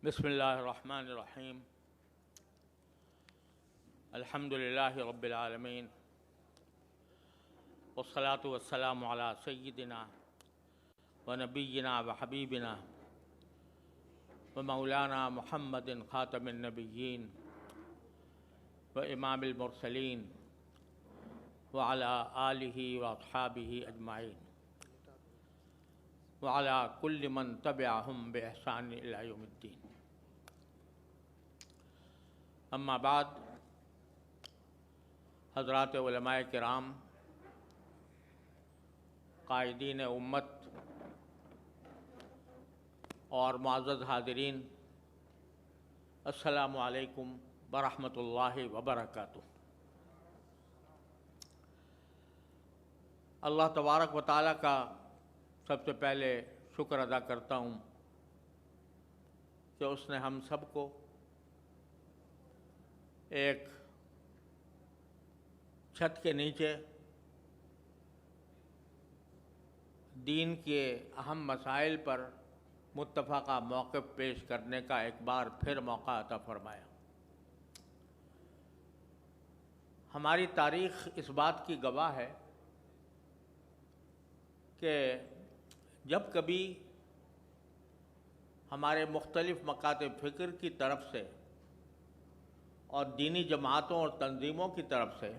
بسم اللہ الرحمن الرحیم الحمد للہ رب العالمین والصلاة والسلام علی سیدنا ونبینا وحبیبنا ومولانا محمد خاتم النبیین وامام المرسلین وعلی آلہ واصحابہ اجمعین وعلی کل من تبعہم بإحسان الی یوم الدین۔ اما بعد، حضرات علماء کرام، قائدین امت اور معزز حاضرین، السلام علیکم ورحمۃ اللہ وبرکاتہ۔ اللہ تبارک و تعالیٰ کا سب سے پہلے شکر ادا کرتا ہوں کہ اس نے ہم سب کو ایک چھت کے نیچے دین کے اہم مسائل پر متفقہ موقف پیش کرنے کا ایک بار پھر موقع عطا فرمایا۔ ہماری تاریخ اس بات کی گواہ ہے کہ جب کبھی ہمارے مختلف مکاتب فکر کی طرف سے اور دینی جماعتوں اور تنظیموں کی طرف سے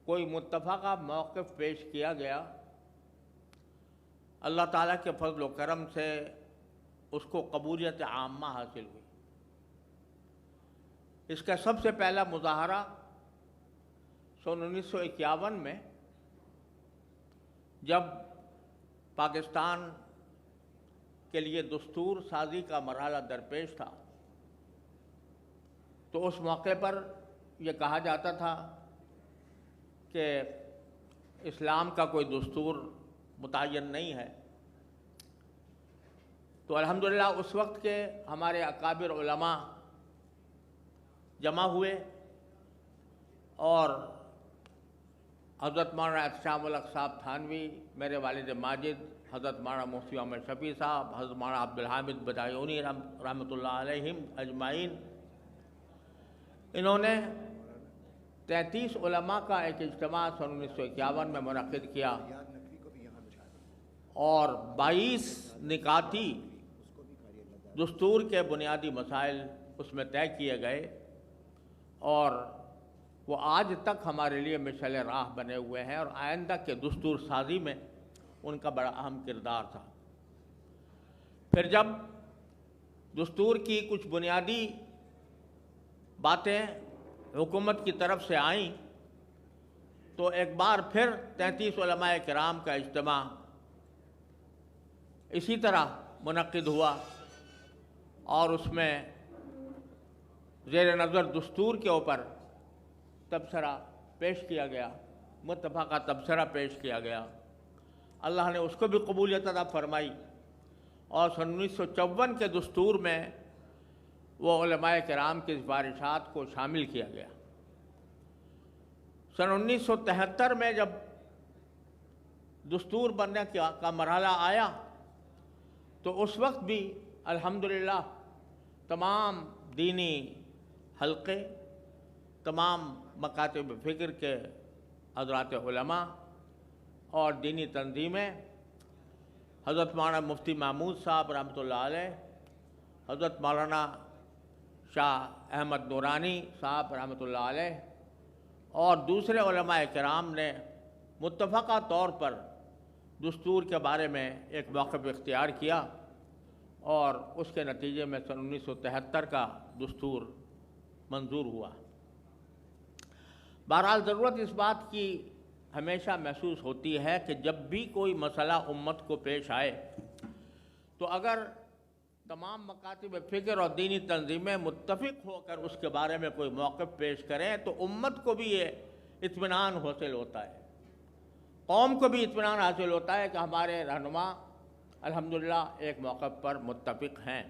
کوئی متفقہ موقف پیش کیا گیا، اللہ تعالیٰ کے فضل و کرم سے اس کو قبولیت عامہ حاصل ہوئی۔ اس کا سب سے پہلا مظاہرہ سن 1951 میں جب پاکستان کے لیے دستور سازی کا مرحلہ درپیش تھا، تو اس موقع پر یہ کہا جاتا تھا کہ اسلام کا کوئی دستور متعین نہیں ہے۔ تو الحمدللہ اس وقت کے ہمارے اکابر علماء جمع ہوئے اور حضرت مولانا احتشام الحق صاحب تھانوی، میرے والد ماجد حضرت مولانا مفتی محمد شفیع صاحب، حضرت مولانا عبدالحامد بدایونی رحمۃ اللہ علیہم اجمعین، انہوں نے 33 علماء کا ایک اجتماع سن 1951 میں منعقد کیا اور 22 نکاتی دستور کے بنیادی مسائل اس میں طے کیے گئے، اور وہ آج تک ہمارے لیے مشعل راہ بنے ہوئے ہیں، اور آئندہ کے دستور سازی میں ان کا بڑا اہم کردار تھا۔ پھر جب دستور کی کچھ بنیادی باتیں حکومت کی طرف سے آئیں تو ایک بار پھر 33 علماء کرام کا اجتماع اسی طرح منعقد ہوا، اور اس میں زیر نظر دستور کے اوپر تبصرہ پیش کیا گیا، متفقہ تبصرہ پیش کیا گیا۔ اللہ نے اس کو بھی قبولیت عطا فرمائی، اور سن 1954 کے دستور میں وہ علماء کرام کی سفارشات کو شامل کیا گیا۔ سن 1973 میں جب دستور بننے کا مرحلہ آیا تو اس وقت بھی الحمدللہ تمام دینی حلقے، تمام مکاتب فکر کے حضرات علماء اور دینی تنظیمیں، حضرت مولانا مفتی محمود صاحب رحمۃ اللہ علیہ، حضرت مولانا شاہ احمد نورانی صاحب رحمۃ اللہ علیہ، اور دوسرے علماء کرام نے متفقہ طور پر دستور کے بارے میں ایک موقف اختیار کیا، اور اس کے نتیجے میں سن 1973 کا دستور منظور ہوا۔ بہرحال ضرورت اس بات کی ہمیشہ محسوس ہوتی ہے کہ جب بھی کوئی مسئلہ امت کو پیش آئے تو اگر تمام مکاتب فکر اور دینی تنظیمیں متفق ہو کر اس کے بارے میں کوئی موقف پیش کریں تو امت کو بھی یہ اطمینان حاصل ہوتا ہے، قوم کو بھی اطمینان حاصل ہوتا ہے کہ ہمارے رہنما الحمدللہ ایک موقف پر متفق ہیں۔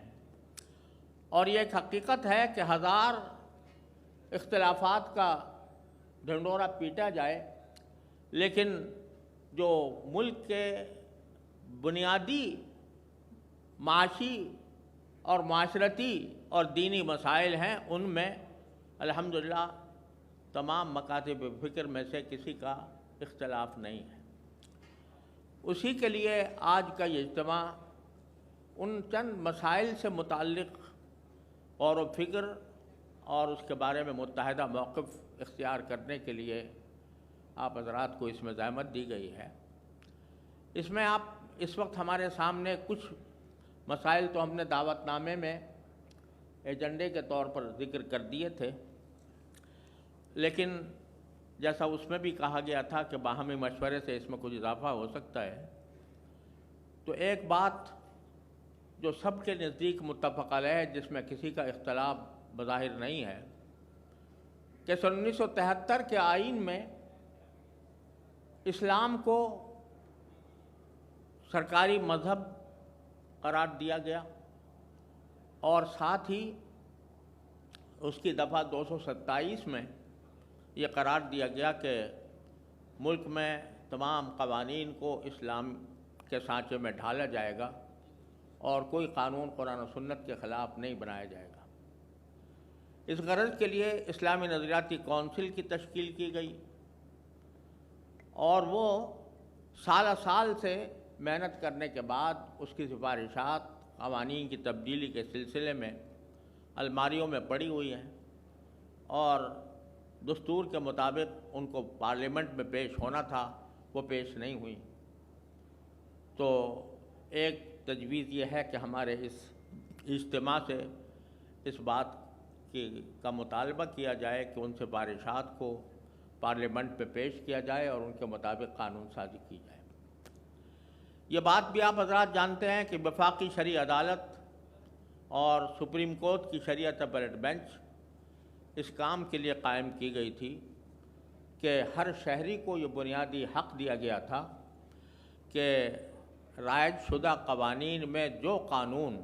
اور یہ ایک حقیقت ہے کہ ہزار اختلافات کا ڈھنڈورا پیٹا جائے، لیکن جو ملک کے بنیادی معاشی اور معاشرتی اور دینی مسائل ہیں، ان میں الحمدللہ تمام مکاتب فکر میں سے کسی کا اختلاف نہیں ہے۔ اسی کے لیے آج کا یہ اجتماع ان چند مسائل سے متعلق غور و فکر اور اس کے بارے میں متحدہ موقف اختیار کرنے کے لیے آپ حضرات کو اس میں زحمت دی گئی ہے۔ اس میں آپ اس وقت ہمارے سامنے کچھ مسائل تو ہم نے دعوت نامے میں ایجنڈے کے طور پر ذکر کر دیے تھے، لیکن جیسا اس میں بھی کہا گیا تھا کہ باہمی مشورے سے اس میں کچھ اضافہ ہو سکتا ہے، تو ایک بات جو سب کے نزدیک متفق علیہ ہے، جس میں کسی کا اختلاف بظاہر نہیں ہے، کہ سن 1973 کے آئین میں اسلام کو سرکاری مذہب قرار دیا گیا، اور ساتھ ہی اس کی دفعہ 227 میں یہ قرار دیا گیا کہ ملک میں تمام قوانین کو اسلام کے سانچے میں ڈھالا جائے گا اور کوئی قانون قرآن و سنت کے خلاف نہیں بنایا جائے گا۔ اس غرض کے لیے اسلامی نظریاتی کونسل کی تشکیل کی گئی، اور وہ سال سے محنت کرنے کے بعد اس کی سفارشات قوانین کی تبدیلی کے سلسلے میں الماریوں میں پڑی ہوئی ہیں، اور دستور کے مطابق ان کو پارلیمنٹ میں پیش ہونا تھا، وہ پیش نہیں ہوئی۔ تو ایک تجویز یہ ہے کہ ہمارے اس اجتماع سے اس بات کا مطالبہ کیا جائے کہ ان سفارشات کو پارلیمنٹ پہ پیش کیا جائے اور ان کے مطابق قانون سازی کی جائے۔ یہ بات بھی آپ حضرات جانتے ہیں کہ وفاقی شرعی عدالت اور سپریم کورٹ کی شریعت اپیلیٹ بینچ اس کام کے لیے قائم کی گئی تھی کہ ہر شہری کو یہ بنیادی حق دیا گیا تھا کہ رائج شدہ قوانین میں جو قانون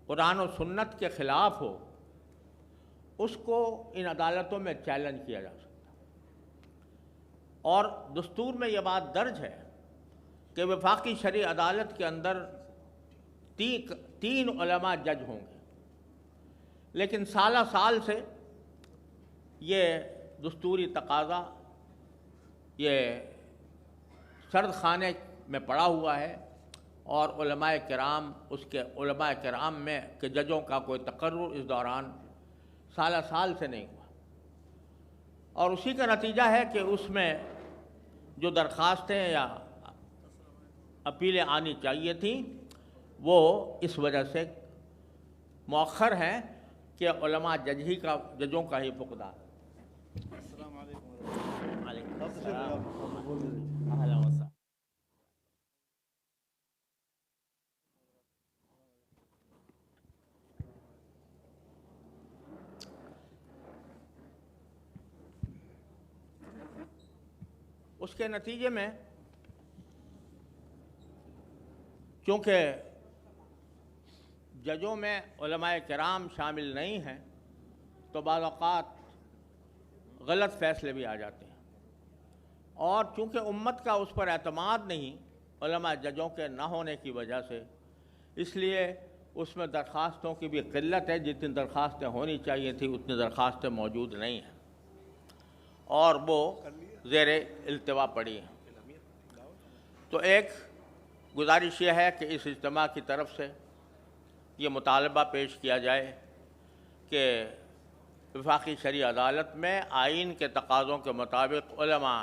قرآن و سنت کے خلاف ہو اس کو ان عدالتوں میں چیلنج کیا جا سکتا، اور دستور میں یہ بات درج ہے کہ وفاقی شرعی عدالت کے اندر 3 علماء جج ہوں گے، لیکن سال سے یہ دستوری تقاضا یہ سرد خانے میں پڑا ہوا ہے، اور علماء کرام اس کے علماء کرام میں کہ ججوں کا کوئی تقرر اس دوران سال سے نہیں ہوا، اور اسی کا نتیجہ ہے کہ اس میں جو درخواستیں یا اپیلیں آنی چاہیے تھیں وہ اس وجہ سے مؤخر ہیں کہ علماء ججوں کا ہی فقدان۔ السلام علیکم۔ وعلیکم السلام۔ اہلا وسہلا۔ اس کے نتیجے میں چونکہ ججوں میں علماء کرام شامل نہیں ہیں تو بعض اوقات غلط فیصلے بھی آ جاتے ہیں، اور چونکہ امت کا اس پر اعتماد نہیں علماء ججوں کے نہ ہونے کی وجہ سے، اس لیے اس میں درخواستوں کی بھی قلت ہے، جتنی درخواستیں ہونی چاہیے تھی اتنی درخواستیں موجود نہیں ہیں، اور وہ زیر التوا پڑی ہیں۔ تو ایک گزارش یہ ہے کہ اس اجتماع کی طرف سے یہ مطالبہ پیش کیا جائے کہ وفاقی شرعی عدالت میں آئین کے تقاضوں کے مطابق علماء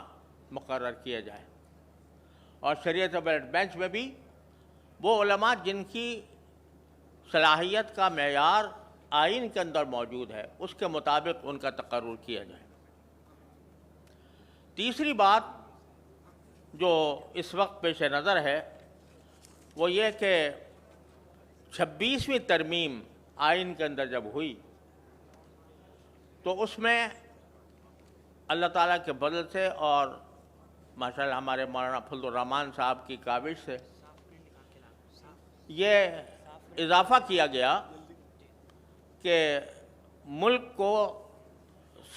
مقرر کیے جائیں، اور شریعت اپیلیٹ بینچ میں بھی وہ علماء جن کی صلاحیت کا معیار آئین کے اندر موجود ہے اس کے مطابق ان کا تقرر کیا جائے۔ تیسری بات جو اس وقت پیش نظر ہے وہ یہ کہ 26ویں ترمیم آئین کے اندر جب ہوئی تو اس میں اللہ تعالیٰ کے فضل سے اور ماشاءاللہ ہمارے مولانا فضل الرحمان صاحب کی کاوش سے یہ اضافہ کیا گیا کہ ملک کو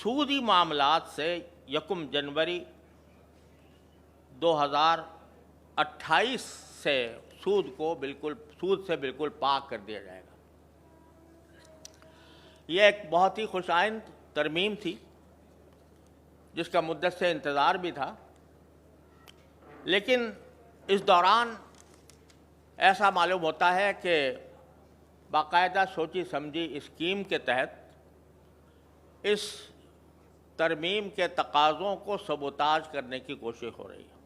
سودی معاملات سے 1 جنوری 2028 سے سود سے بالکل پاک کر دیا جائے گا۔ یہ ایک بہت ہی خوش آئند ترمیم تھی جس کا مدت سے انتظار بھی تھا، لیکن اس دوران ایسا معلوم ہوتا ہے کہ باقاعدہ سوچی سمجھی اسکیم کے تحت اس ترمیم کے تقاضوں کو سبوتاژ کرنے کی کوشش ہو رہی ہے۔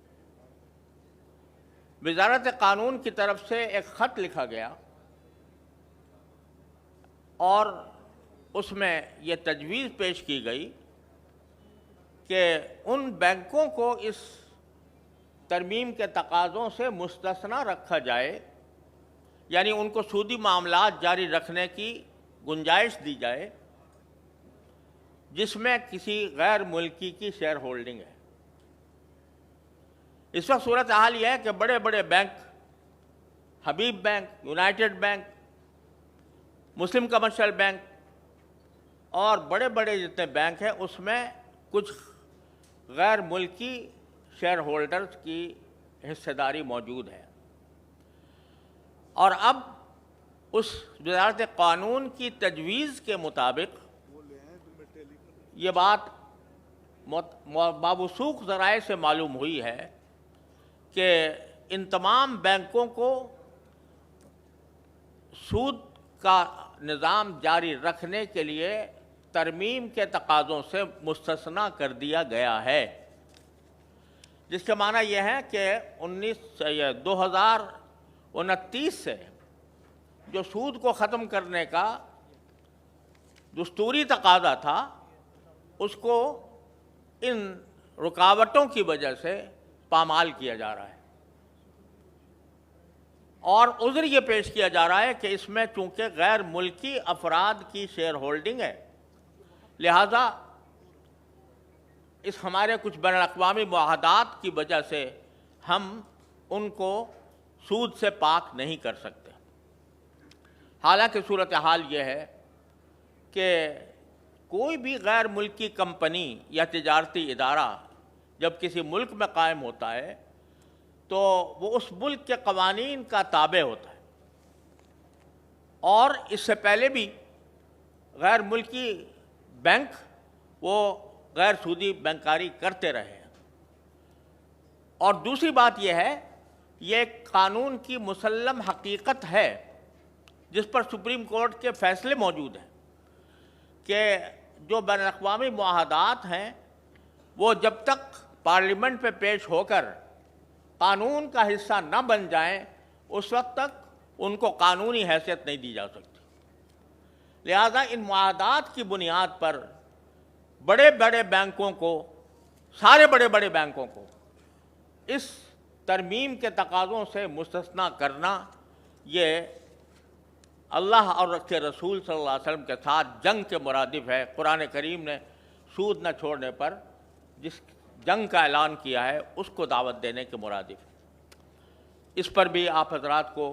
وزارت قانون کی طرف سے ایک خط لکھا گیا اور اس میں یہ تجویز پیش کی گئی کہ ان بینکوں کو اس ترمیم کے تقاضوں سے مستثنی رکھا جائے، یعنی ان کو سودی معاملات جاری رکھنے کی گنجائش دی جائے جس میں کسی غیر ملکی کی شیئر ہولڈنگ ہے۔ اس وقت صورتحال یہ ہے کہ بڑے بڑے بینک، حبیب بینک، یونائٹڈ بینک، مسلم کمرشل بینک اور بڑے بڑے جتنے بینک ہیں اس میں کچھ غیر ملکی شیئر ہولڈرز کی حصہ داری موجود ہے، اور اب اس وزارت قانون کی تجویز کے مطابق یہ بات موثوق ذرائع سے معلوم ہوئی ہے کہ ان تمام بینکوں کو سود کا نظام جاری رکھنے کے لیے ترمیم کے تقاضوں سے مستثنی کر دیا گیا ہے، جس کا معنی یہ ہے کہ 2029 سے جو سود کو ختم کرنے کا دستوری تقاضا تھا اس کو ان رکاوٹوں کی وجہ سے پامال کیا جا رہا ہے، اور عذر یہ پیش کیا جا رہا ہے کہ اس میں چونکہ غیر ملکی افراد کی شیئر ہولڈنگ ہے، لہذا اس ہمارے کچھ بین الاقوامی معاہدات کی وجہ سے ہم ان کو سود سے پاک نہیں کر سکتے۔ حالانکہ صورتحال یہ ہے کہ کوئی بھی غیر ملکی کمپنی یا تجارتی ادارہ جب کسی ملک میں قائم ہوتا ہے تو وہ اس ملک کے قوانین کا تابع ہوتا ہے، اور اس سے پہلے بھی غیر ملکی بینک وہ غیر سودی بینکاری کرتے رہے ہیں۔ اور دوسری بات یہ ہے، یہ ایک قانون کی مسلم حقیقت ہے جس پر سپریم کورٹ کے فیصلے موجود ہیں کہ جو بین الاقوامی معاہدات ہیں وہ جب تک پارلیمنٹ پہ پیش ہو کر قانون کا حصہ نہ بن جائیں اس وقت تک ان کو قانونی حیثیت نہیں دی جا سکتی۔ لہذا ان معاہدات کی بنیاد پر بڑے بڑے بینکوں کو، سارے بڑے بڑے بینکوں کو اس ترمیم کے تقاضوں سے مستثنی کرنا یہ اللہ اور اس کے رسول صلی اللہ علیہ وسلم کے ساتھ جنگ کے مرادف ہے۔ قرآن کریم نے سود نہ چھوڑنے پر جس جنگ کا اعلان کیا ہے اس کو دعوت دینے کے مرادف ہے۔ اس پر بھی آپ حضرات کو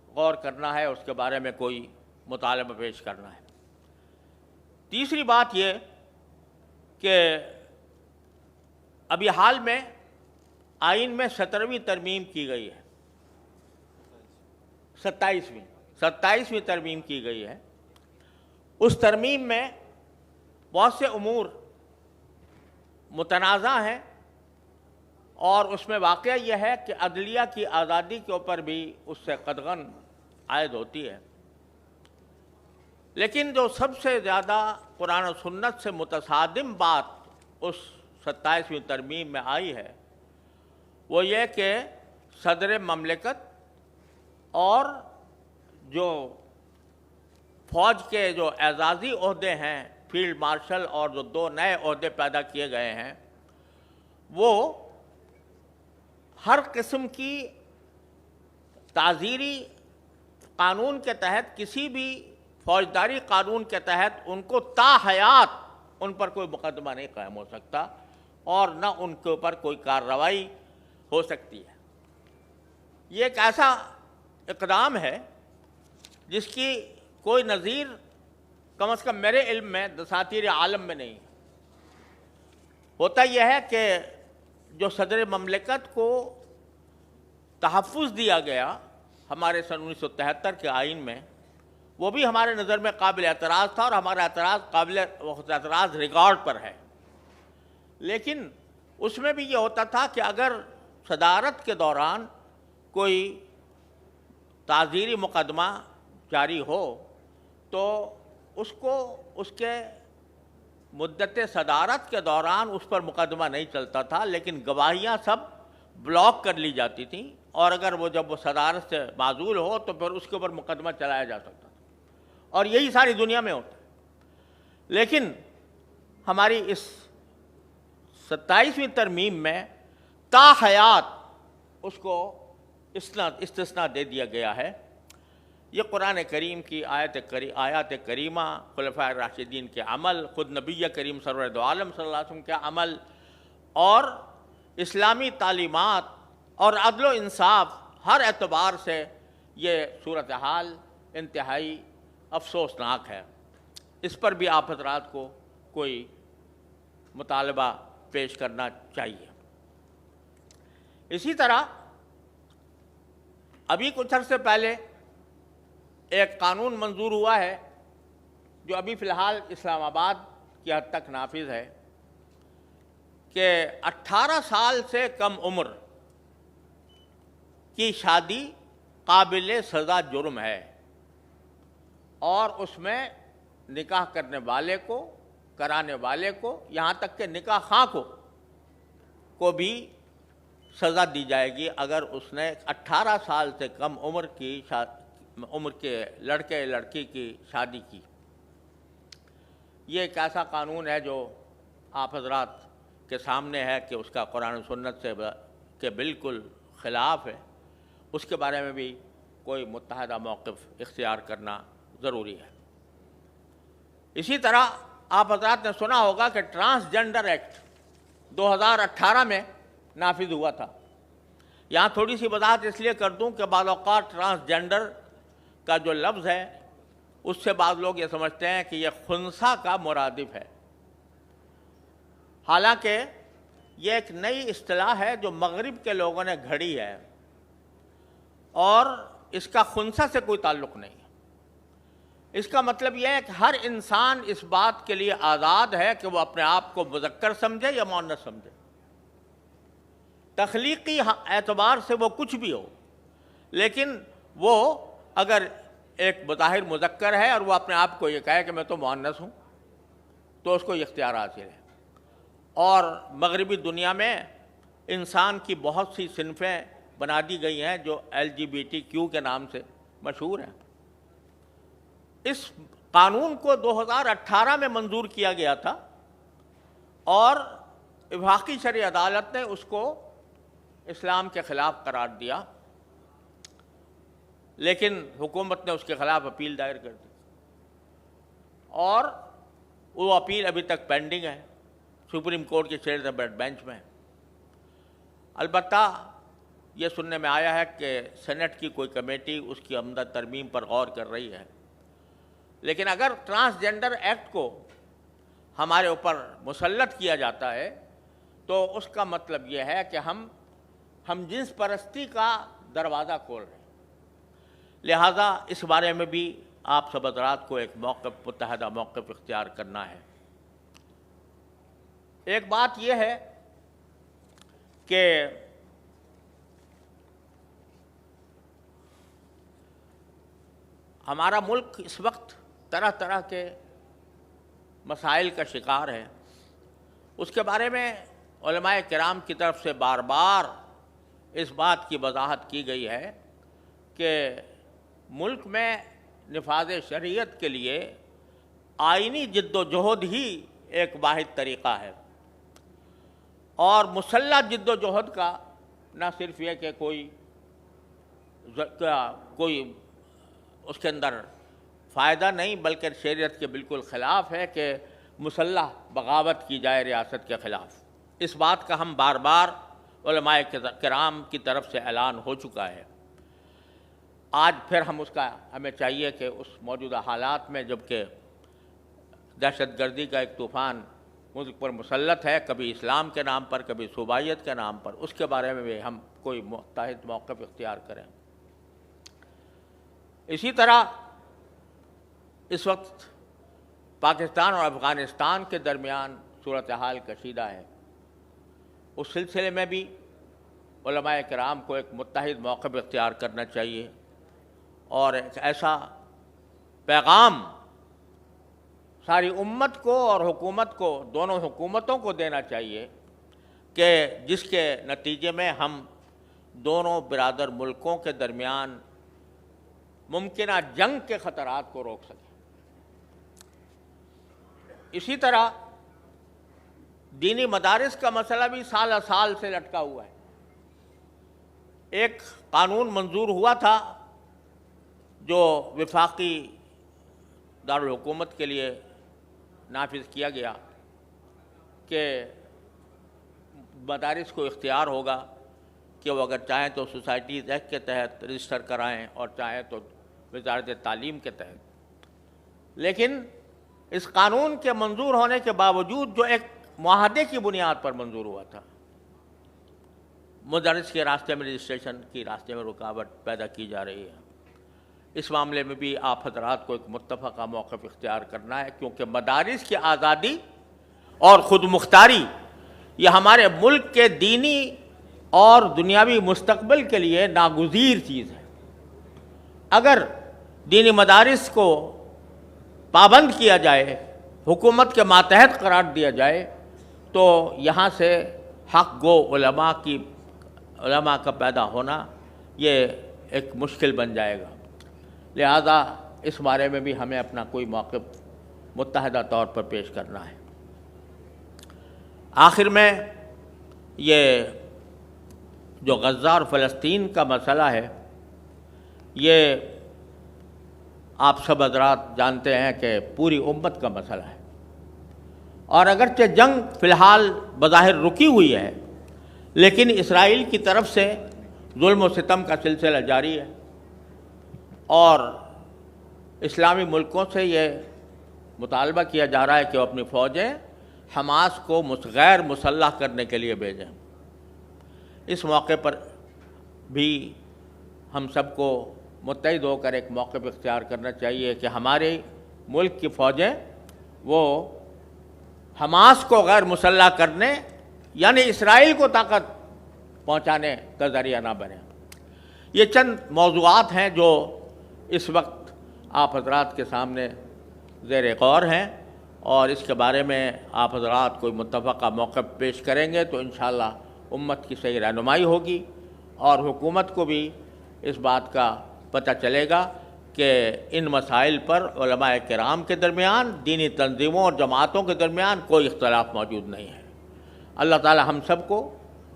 غور کرنا ہے، اس کے بارے میں کوئی مطالبہ پیش کرنا ہے۔ تیسری بات یہ کہ ابھی حال میں آئین میں 17ویں ترمیم کی گئی ہے، 27ویں ترمیم کی گئی ہے۔ اس ترمیم میں بہت سے امور متنازع ہیں، اور اس میں واقعہ یہ ہے کہ عدلیہ کی آزادی کے اوپر بھی اس سے قدغن عائد ہوتی ہے، لیکن جو سب سے زیادہ قرآن و سنت سے متصادم بات اس 27ویں ترمیم میں آئی ہے وہ یہ کہ صدر مملکت اور جو فوج کے جو اعزازی عہدے ہیں، فیلڈ مارشل اور جو 2 نئے عہدے پیدا کیے گئے ہیں، وہ ہر قسم کی تعزیری قانون کے تحت، کسی بھی فوجداری قانون کے تحت ان کو تا حیات ان پر کوئی مقدمہ نہیں قائم ہو سکتا، اور نہ ان کے اوپر کوئی کارروائی ہو سکتی ہے۔ یہ ایک ایسا اقدام ہے جس کی کوئی نظیر کم از کم میرے علم میں دساتیر عالم میں نہیں ہے۔ ہوتا یہ ہے کہ جو صدر مملکت کو تحفظ دیا گیا ہمارے سن 1973 کے آئین میں، وہ بھی ہمارے نظر میں قابل اعتراض تھا، اور ہمارا اعتراض قابل اعتراض ریکارڈ پر ہے. لیکن اس میں بھی یہ ہوتا تھا کہ اگر صدارت کے دوران کوئی تعزیری مقدمہ جاری ہو تو اس کو اس کے مدت صدارت کے دوران اس پر مقدمہ نہیں چلتا تھا، لیکن گواہیاں سب بلاک کر لی جاتی تھیں، اور اگر وہ جب وہ صدارت سے معزول ہو تو پھر اس کے اوپر مقدمہ چلایا جا سکتا تھا، اور یہی ساری دنیا میں ہوتا ہے. لیکن ہماری اس 27ویں ترمیم میں تا حیات اس کو استثناء دے دیا گیا ہے. یہ قرآن کریم کی آیات کریمہ، خلفائے راشدین کے عمل، خود نبی کریم سرور دو عالم صلی اللہ علیہ وسلم کے عمل، اور اسلامی تعلیمات اور عدل و انصاف، ہر اعتبار سے یہ صورتحال انتہائی افسوسناک ہے. اس پر بھی آپ حضرات کو کوئی مطالبہ پیش کرنا چاہیے. اسی طرح ابھی کچھ عرصے پہلے ایک قانون منظور ہوا ہے جو ابھی فی الحال اسلام آباد کی حد تک نافذ ہے کہ 18 سال سے کم عمر کی شادی قابل سزا جرم ہے، اور اس میں نکاح کرنے والے کو، کرانے والے کو، یہاں تک کہ نکاح خواہ کو بھی سزا دی جائے گی اگر اس نے 18 سال سے کم عمر کے لڑکے لڑکی کی شادی کی. یہ ایک ایسا قانون ہے جو آپ حضرات کے سامنے ہے کہ اس کا قرآن و سنت سے کے بالکل خلاف ہے. اس کے بارے میں بھی کوئی متحدہ موقف اختیار کرنا ضروری ہے. اسی طرح آپ حضرات نے سنا ہوگا کہ ٹرانسجنڈر ایکٹ 2018 میں نافذ ہوا تھا. یہاں تھوڑی سی وضاحت اس لیے کر دوں کہ بعض اوقات ٹرانسجنڈر کا جو لفظ ہے اس سے بعض لوگ یہ سمجھتے ہیں کہ یہ خنثی کا مرادف ہے، حالانکہ یہ ایک نئی اصطلاح ہے جو مغرب کے لوگوں نے گھڑی ہے، اور اس کا خنثی سے کوئی تعلق نہیں ہے. اس کا مطلب یہ ہے کہ ہر انسان اس بات کے لیے آزاد ہے کہ وہ اپنے آپ کو مذکر سمجھے یا مؤنث سمجھے. تخلیقی اعتبار سے وہ کچھ بھی ہو، لیکن وہ اگر ایک بظاہر مذکر ہے اور وہ اپنے آپ کو یہ کہے کہ میں تو مؤنث ہوں تو اس کو یہ اختیار حاصل ہے. اور مغربی دنیا میں انسان کی بہت سی صنفیں بنا دی گئی ہیں جو LGBTQ کے نام سے مشہور ہیں. اس قانون کو 2018 میں منظور کیا گیا تھا، اور وفاقی شرعی عدالت نے اس کو اسلام کے خلاف قرار دیا، لیکن حکومت نے اس کے خلاف اپیل دائر کر دی، اور وہ اپیل ابھی تک پینڈنگ ہے، سپریم کورٹ کے چیئر بینچ میں. البتہ یہ سننے میں آیا ہے کہ سینٹ کی کوئی کمیٹی اس کی عمدہ ترمیم پر غور کر رہی ہے. لیکن اگر ٹرانسجنڈر ایکٹ کو ہمارے اوپر مسلط کیا جاتا ہے تو اس کا مطلب یہ ہے کہ ہم جنس پرستی کا دروازہ کھول رہے ہیں. لہذا اس بارے میں بھی آپ سب حضرات کو ایک متحدہ موقف اختیار کرنا ہے. ایک بات یہ ہے کہ ہمارا ملک اس وقت طرح طرح کے مسائل کا شکار ہے. اس کے بارے میں علماء کرام کی طرف سے بار بار اس بات کی وضاحت کی گئی ہے کہ ملک میں نفاذ شریعت کے لیے آئینی جد و جہد ہی ایک واحد طریقہ ہے، اور مسلح جد و جہد کا نہ صرف یہ کہ کوئی اس کے اندر فائدہ نہیں، بلکہ شریعت کے بالکل خلاف ہے کہ مسلح بغاوت کی جائے ریاست کے خلاف. اس بات کا ہم بار بار علماء کرام کی طرف سے اعلان ہو چکا ہے. آج پھر ہمیں چاہیے کہ اس موجودہ حالات میں جبکہ دہشت گردی کا ایک طوفان ملک پر مسلط ہے، کبھی اسلام کے نام پر، کبھی صوبائیت کے نام پر، اس کے بارے میں بھی ہم کوئی متحد موقف اختیار کریں. اسی طرح اس وقت پاکستان اور افغانستان کے درمیان صورتحال کشیدہ ہے. اس سلسلے میں بھی علماء کرام کو ایک متحد موقف اختیار کرنا چاہیے اور ایک ایسا پیغام ساری امت کو اور حکومت کو، دونوں حکومتوں کو دینا چاہیے کہ جس کے نتیجے میں ہم دونوں برادر ملکوں کے درمیان ممکنہ جنگ کے خطرات کو روک سکیں. اسی طرح دینی مدارس کا مسئلہ بھی سال سال سے لٹکا ہوا ہے. ایک قانون منظور ہوا تھا جو وفاقی دارالحکومت کے لیے نافذ کیا گیا کہ مدارس کو اختیار ہوگا کہ وہ اگر چاہیں تو سوسائٹیز ایکٹ کے تحت رجسٹر کرائیں اور چاہیں تو وزارت تعلیم کے تحت. لیکن اس قانون کے منظور ہونے کے باوجود جو ایک معاہدے کی بنیاد پر منظور ہوا تھا، مدارس کے راستے میں رجسٹریشن کی راستے میں رکاوٹ پیدا کی جا رہی ہے. اس معاملے میں بھی آپ حضرات کو ایک متفقہ موقف اختیار کرنا ہے، کیونکہ مدارس کی آزادی اور خود مختاری یہ ہمارے ملک کے دینی اور دنیاوی مستقبل کے لیے ناگزیر چیز ہے. اگر دینی مدارس کو پابند کیا جائے، حکومت کے ماتحت قرار دیا جائے، تو یہاں سے حق گو علماء کا پیدا ہونا یہ ایک مشکل بن جائے گا. لہذا اس بارے میں بھی ہمیں اپنا کوئی موقف متحدہ طور پر پیش کرنا ہے. آخر میں یہ جو غزہ اور فلسطین کا مسئلہ ہے، یہ آپ سب حضرات جانتے ہیں کہ پوری امت کا مسئلہ ہے. اور اگرچہ جنگ فی الحال بظاہر رکی ہوئی ہے، لیکن اسرائیل کی طرف سے ظلم و ستم کا سلسلہ جاری ہے اور اسلامی ملکوں سے یہ مطالبہ کیا جا رہا ہے کہ وہ اپنی فوجیں حماس کو غیر مسلح کرنے کے لیے بھیجیں. اس موقع پر بھی ہم سب کو متحد ہو کر ایک موقف اختیار کرنا چاہیے کہ ہمارے ملک کی فوجیں وہ حماس کو غیر مسلح کرنے یعنی اسرائیل کو طاقت پہنچانے کا ذریعہ نہ بنے. یہ چند موضوعات ہیں جو اس وقت آپ حضرات کے سامنے زیر غور ہیں، اور اس کے بارے میں آپ حضرات کوئی متفقہ موقف پیش کریں گے تو انشاءاللہ امت کی صحیح رہنمائی ہوگی اور حکومت کو بھی اس بات کا پتہ چلے گا کہ ان مسائل پر علماء کرام کے درمیان، دینی تنظیموں اور جماعتوں کے درمیان کوئی اختلاف موجود نہیں ہے. اللہ تعالی ہم سب کو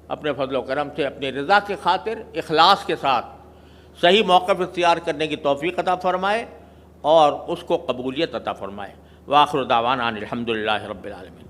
اپنے فضل و کرم سے اپنی رضا کی خاطر اخلاص کے ساتھ صحیح موقف اختیار کرنے کی توفیق عطا فرمائے اور اس کو قبولیت عطا فرمائے. وآخر دعوانا الحمدللہ رب العالمین.